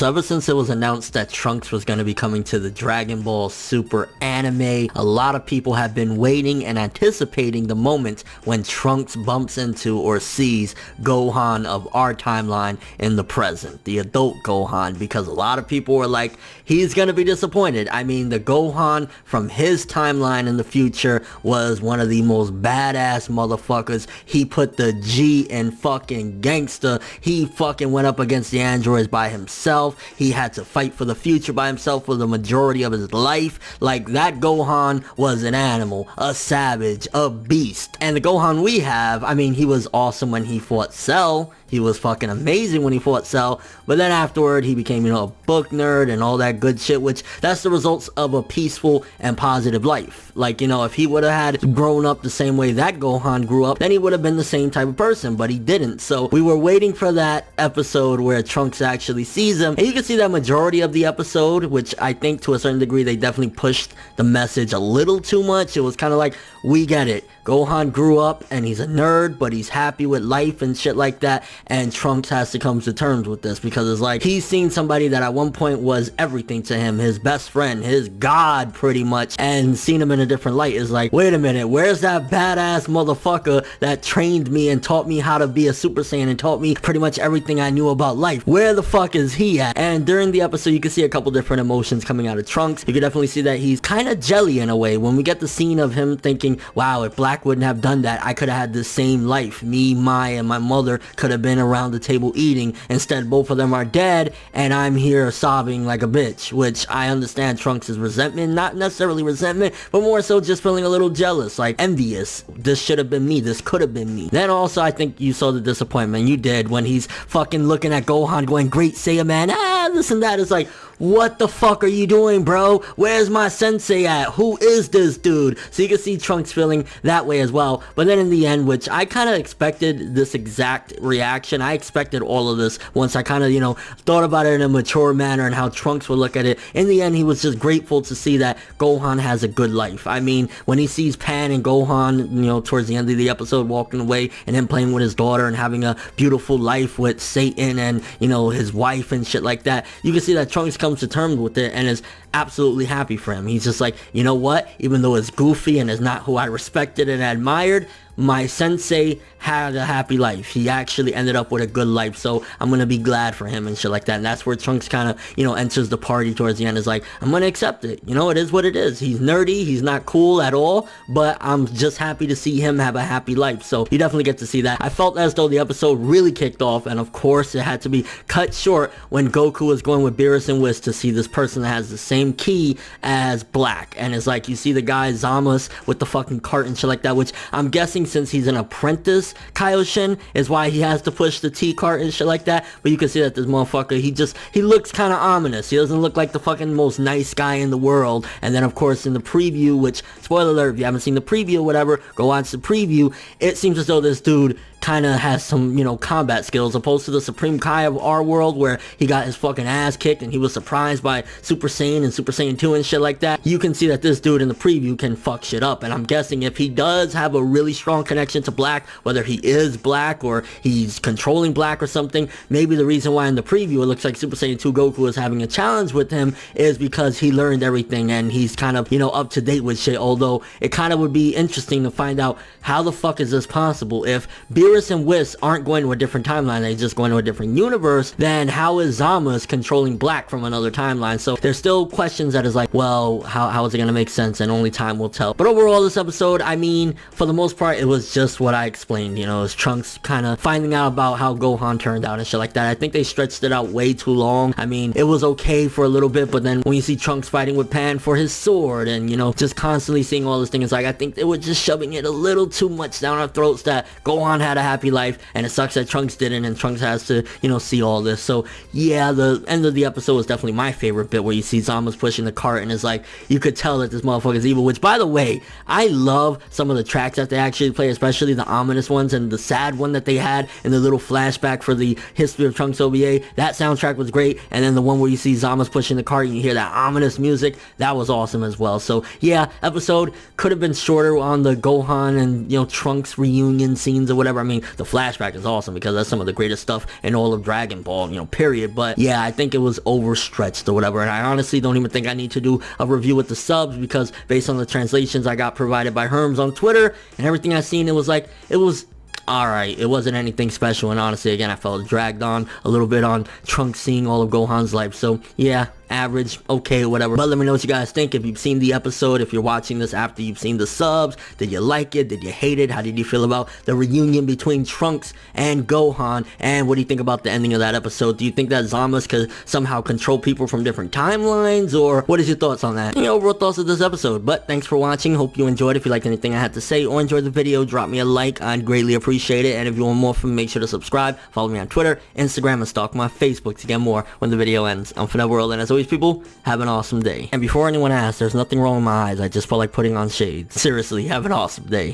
So ever since it was announced that Trunks was going to be coming to the Dragon Ball Super anime, a lot of people have been waiting and anticipating the moment when Trunks bumps into or sees Gohan of our timeline in the present, the adult Gohan, because a lot of people were like, he's going to be disappointed. I mean, the Gohan from his timeline in the future was one of the most badass motherfuckers. He put the G in fucking gangster. He fucking went up against the androids by himself. He had to fight for the future by himself for the majority of his life. Like, that Gohan was an animal, a savage, a beast. And the Gohan we have, I mean, he was awesome when he fought Cell. He was fucking amazing when he fought Cell, but then afterward he became, a book nerd and all that good shit, which that's the results of a peaceful and positive life. Like, if he would have had grown up the same way that Gohan grew up, then he would have been the same type of person, but he didn't. So we were waiting for that episode where Trunks actually sees him, and you can see that majority of the episode, which I think to a certain degree they definitely pushed the message a little too much. It was kind of like, we get it. Gohan grew up and he's a nerd, but he's happy with life and shit like that, and Trunks has to come to terms with this because it's like he's seen somebody that at one point was everything to him, his best friend, his god pretty much, and seen him in a different light. Is like, wait a minute, where's that badass motherfucker that trained me and taught me how to be a Super Saiyan and taught me pretty much everything I knew about life? Where the fuck is he at? And during the episode you can see a couple different emotions coming out of Trunks. You can definitely see that he's kind of jelly in a way. When we get the scene of him thinking, wow, if Black wouldn't have done that, I could have had the same life. Me, Mai, and my mother could have been around the table eating. Instead, both of them are dead, and I'm here sobbing like a bitch, which I understand Trunks' resentment, not necessarily resentment, but more so just feeling a little jealous, like envious. This should have been me. This could have been me. Then also, I think you saw the disappointment. You did, when he's fucking looking at Gohan going, great Saiyan man, this and that. It's like, what the fuck are you doing, bro? Where's my sensei at? Who is this dude? So you can see Trunks feeling that way as well. But then in the end, which I kind of expected this exact reaction. I expected all of this once I kind of, thought about it in a mature manner and how Trunks would look at it. In the end, he was just grateful to see that Gohan has a good life. I mean, when he sees Pan and Gohan, towards the end of the episode walking away and him playing with his daughter and having a beautiful life with Satan and, his wife and shit like that, you can see that Trunks comes to terms with it and is absolutely happy for him. He's just like, you know what, even though it's goofy and is not who I respected and admired, my sensei had a happy life. He actually ended up with a good life, so I'm gonna be glad for him and shit like that. And that's where Trunks kind of, enters the party towards the end. Is like, I'm gonna accept it. It is what it is. He's nerdy, he's not cool at all, but I'm just happy to see him have a happy life. So you definitely get to see that. I felt as though the episode really kicked off, and of course it had to be cut short when Goku was going with Beerus and Whis to see this person that has the same key as Black. And it's like, you see the guy Zamasu with the fucking cart and shit like that, which I'm guessing since he's an apprentice Kaioshin is why he has to push the T cart and shit like that. But you can see that this motherfucker, he looks kind of ominous. He doesn't look like the fucking most nice guy in the world. And then of course in the preview, which, spoiler alert, if you haven't seen the preview or whatever, go watch the preview. It seems as though this dude kind of has some, combat skills, opposed to the Supreme Kai of our world where he got his fucking ass kicked and he was surprised by Super Saiyan and Super Saiyan 2 and shit like that. You can see that this dude in the preview can fuck shit up, and I'm guessing if he does have a really strong connection to Black, whether he is Black or he's controlling Black or something, maybe the reason why in the preview it looks like Super Saiyan 2 Goku is having a challenge with him is because he learned everything and he's kind of, up to date with shit. Although it kind of would be interesting to find out how the fuck is this possible. If Beerus and Whis aren't going to a different timeline, they're just going to a different universe, then how is Zamasu controlling Black from another timeline? So there's still questions that is like, well, how is it going to make sense? And only time will tell. But overall, this episode, I mean, for the most part, it was just what I explained. It's Trunks kind of finding out about how Gohan turned out and shit like that. I think they stretched it out way too long. I mean, it was okay for a little bit, but then when you see Trunks fighting with Pan for his sword and, just constantly seeing all this thing, it's like, I think they were just shoving it a little too much down our throats that Gohan had a happy life, and it sucks that Trunks didn't, and Trunks has to, see all this. So yeah, the end of the episode was definitely my favorite bit, where you see Zamasu pushing the cart and it's like, you could tell that this motherfucker is evil, which by the way, I love some of the tracks that they actually play, especially the ominous ones and the sad one that they had in the little flashback for the History of Trunks OVA. That soundtrack was great, and then the one where you see Zamasu pushing the cart and you hear that ominous music, that was awesome as well. So yeah, episode could have been shorter on the Gohan and, Trunks reunion scenes or whatever. I mean, mean, the flashback is awesome because that's some of the greatest stuff in all of Dragon Ball, you know, period. But yeah, I think it was overstretched or whatever, and I honestly don't even think I need to do a review with the subs, because based on the translations I got provided by Herms on Twitter and everything I've seen, it was like, it was alright. It wasn't anything special, and honestly, again, I felt dragged on a little bit on Trunks seeing all of Gohan's life. So yeah, average, okay, whatever. But let me know what you guys think. If you've seen the episode, if you're watching this after you've seen the subs, did you like it? Did you hate it? How did you feel about the reunion between Trunks and Gohan? And what do you think about the ending of that episode? Do you think that Zamasu could somehow control people from different timelines, or what is your thoughts on that? Your overall thoughts of this episode. But thanks for watching. Hope you enjoyed. If you liked anything I had to say or enjoyed the video, drop me a like. I'd greatly appreciate it. And if you want more from me, make sure to subscribe, follow me on Twitter, Instagram, and stalk my Facebook to get more when the video ends. I'm ForneverWorld, and as always, people, have an awesome day. And before anyone asks, there's nothing wrong with my eyes. I just felt like putting on shades. Seriously, have an awesome day.